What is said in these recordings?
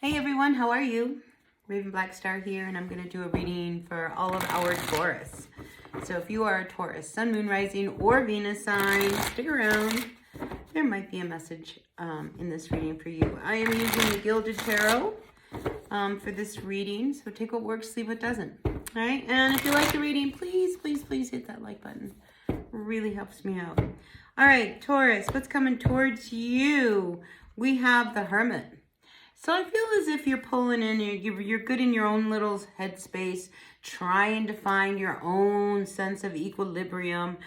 Hey everyone, how are you? Raven Black Star here, and I'm going to do a reading for all of our Taurus. So if you are a Taurus, Sun, Moon, Rising, or Venus sign, stick around. There might be a message in this reading for you. I am using the Gilded Tarot for this reading, so take what works, leave what doesn't. All right, and if you like the reading, please hit that like button. It really helps me out. All right, Taurus, what's coming towards you? We have the Hermit. So I feel as if you're pulling in, you're good in your own little headspace, trying to find your own sense of equilibrium.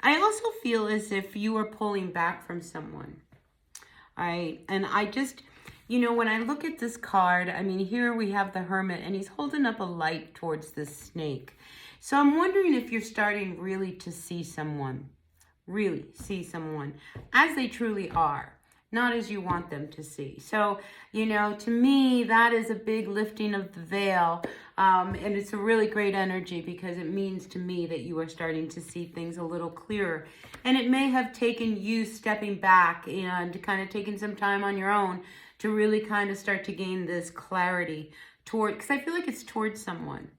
I also feel as if you are pulling back from someone. All right. And I just, when I look at this card, I mean, here we have the Hermit and he's holding up a light towards this snake. So I'm wondering if you're starting really to see someone as they truly are. Not as you want them to see. So, to me, that is a big lifting of the veil. And it's a really great energy because it means to me that you are starting to see things a little clearer. And it may have taken you stepping back and kind of taking some time on your own to really kind of start to gain this clarity because I feel like it's towards someone.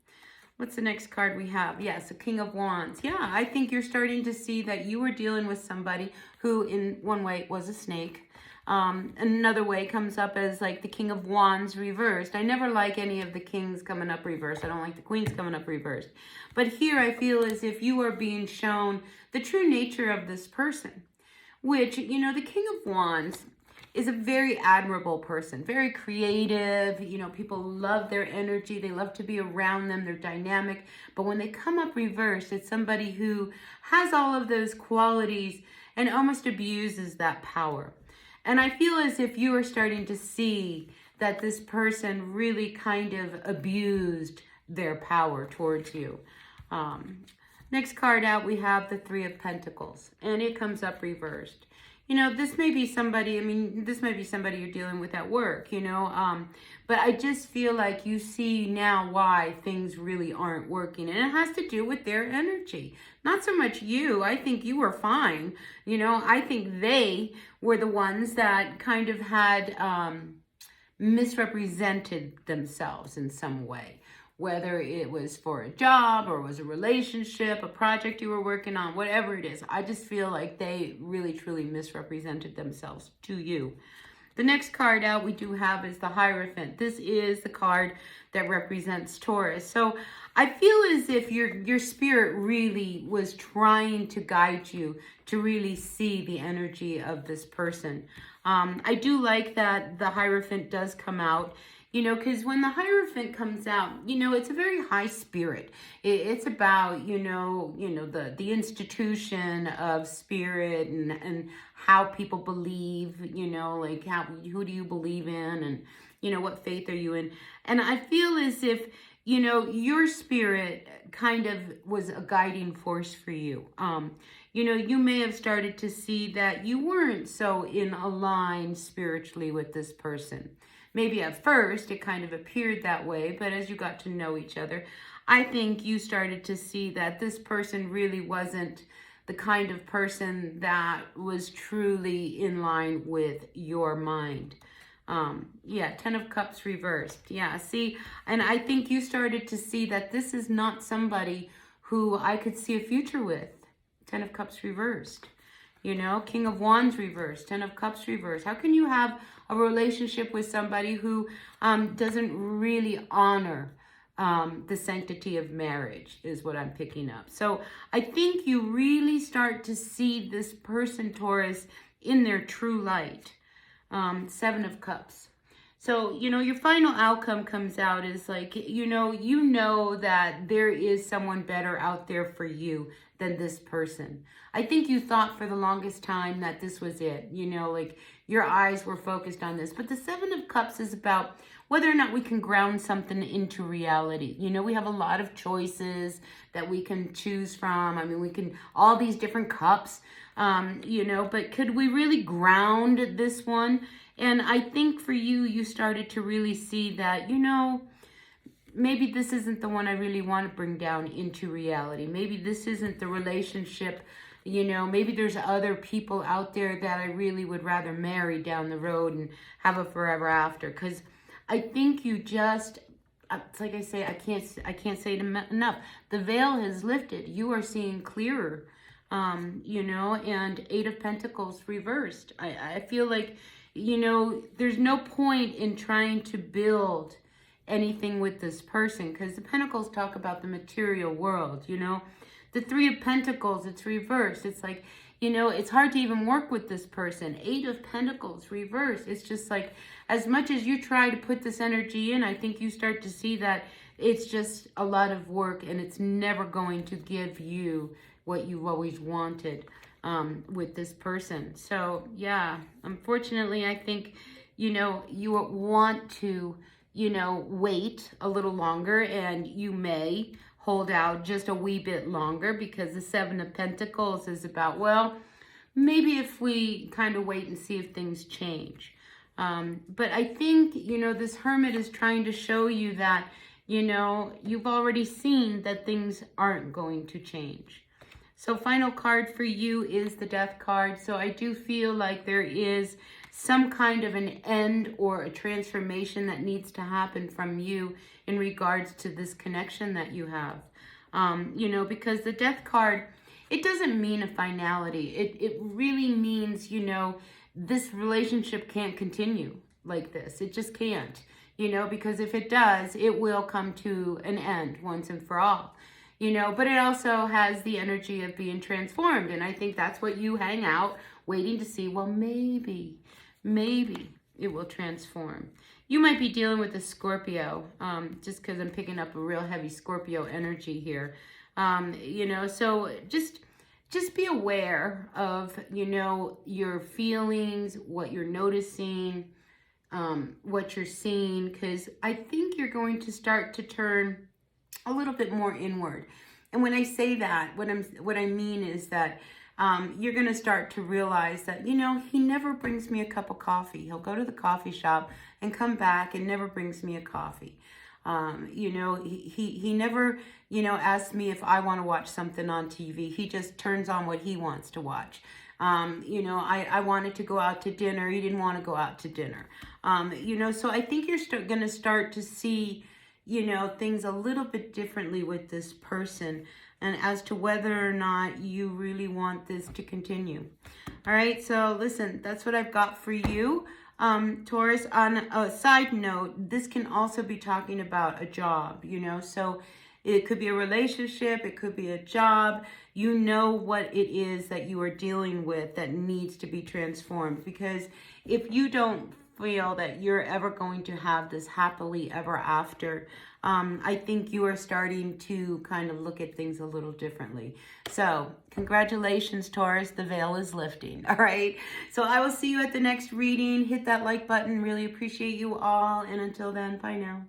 What's the next card we have? Yes, the King of Wands. Yeah, I think you're starting to see that you were dealing with somebody who in one way was a snake. Another way comes up as like the King of Wands reversed. I never like any of the kings coming up reversed. I don't like the queens coming up reversed. But here I feel as if you are being shown the true nature of this person, which, the King of Wands is a very admirable person, very creative. People love their energy. They love to be around them. They're dynamic. But when they come up reversed, it's somebody who has all of those qualities and almost abuses that power. And I feel as if you are starting to see that this person really kind of abused their power towards you. Next card out, we have the Three of Pentacles, and it comes up reversed. This may be somebody, you're dealing with at work, but I just feel like you see now why things really aren't working. And it has to do with their energy. Not so much you. I think you were fine. I think they were the ones that kind of had misrepresented themselves in some way. Whether it was for a job or was a relationship, a project you were working on, whatever it is. I just feel like they really, truly misrepresented themselves to you. The next card out we do have is the Hierophant. This is the card that represents Taurus. So I feel as if your spirit really was trying to guide you to really see the energy of this person. I do like that the Hierophant does come out. Because when the Hierophant comes out, it's a very high spirit. It's about, the institution of spirit and how people believe, like who do you believe in and, what faith are you in? And I feel as if, your spirit kind of was a guiding force for you. You may have started to see that you weren't so in a line spiritually with this person. Maybe at first it kind of appeared that way, but as you got to know each other, I think you started to see that this person really wasn't the kind of person that was truly in line with your mind. Ten of Cups reversed. Yeah, see, and I think you started to see that this is not somebody who I could see a future with. Ten of Cups reversed. King of Wands reversed, Ten of Cups reversed. How can you have a relationship with somebody who doesn't really honor the sanctity of marriage is what I'm picking up. So I think you really start to see this person, Taurus, in their true light. Seven of Cups. So, your final outcome comes out is like, you know that there is someone better out there for you than this person. I think you thought for the longest time that this was it, like your eyes were focused on this. But the Seven of Cups is about whether or not we can ground something into reality. We have a lot of choices that we can choose from. I mean, we can, all these different cups, but could we really ground this one? And I think for you, you started to really see that, maybe this isn't the one I really want to bring down into reality. Maybe this isn't the relationship, maybe there's other people out there that I really would rather marry down the road and have a forever after. Because I think you just, it's like I say, I can't say it enough. The veil has lifted. You are seeing clearer, you know, and Eight of Pentacles reversed. I feel like, you know, there's no point in trying to build anything with this person, because the Pentacles talk about the material world, you know. The Three of Pentacles, it's reversed. It's like, you know, it's hard to even work with this person. Eight of Pentacles reversed. It's just like, as much as you try to put this energy in, I think you start to see that it's just a lot of work, and it's never going to give you what you've always wanted with this person. So yeah, unfortunately, I think, you know, you want to, you know, wait a little longer, and you may hold out just a wee bit longer, because the Seven of Pentacles is about, well, maybe if we kind of wait and see if things change. But I think, you know, this Hermit is trying to show you that, you know, you've already seen that things aren't going to change. So final card for you is the Death card. So I do feel like there is some kind of an end or a transformation that needs to happen from you in regards to this connection that you have. You know, because the Death card, it doesn't mean a finality. It really means, you know, this relationship can't continue like this. It just can't, you know, because if it does, it will come to an end once and for all, you know. But it also has the energy of being transformed. And I think that's what you hang out waiting to see. Well, maybe it will transform. You might be dealing with a Scorpio, just because I'm picking up a real heavy Scorpio energy here. You know, so just be aware of, you know, your feelings, what you're noticing, what you're seeing, because I think you're going to start to turn a little bit more inward. And when I say that, what I mean is that you're going to start to realize that, you know, he never brings me a cup of coffee. He'll go to the coffee shop and come back and never brings me a coffee. You know, he never, you know, asks me if I want to watch something on TV. He just turns on what he wants to watch. You know, I wanted to go out to dinner. He didn't want to go out to dinner. You know, so I think you're going to start to see, you know, things a little bit differently with this person, and as to whether or not you really want this to continue. All right, so listen, that's what I've got for you. Taurus, on a side note, this can also be talking about a job, you know, so it could be a relationship, it could be a job. You know what it is that you are dealing with that needs to be transformed, because if you don't feel that you're ever going to have this happily ever after, I think you are starting to kind of look at things a little differently. So congratulations, Taurus, the veil is lifting. All right, so I will see you at the next reading. Hit that like button. Really appreciate you all, and until then, bye now.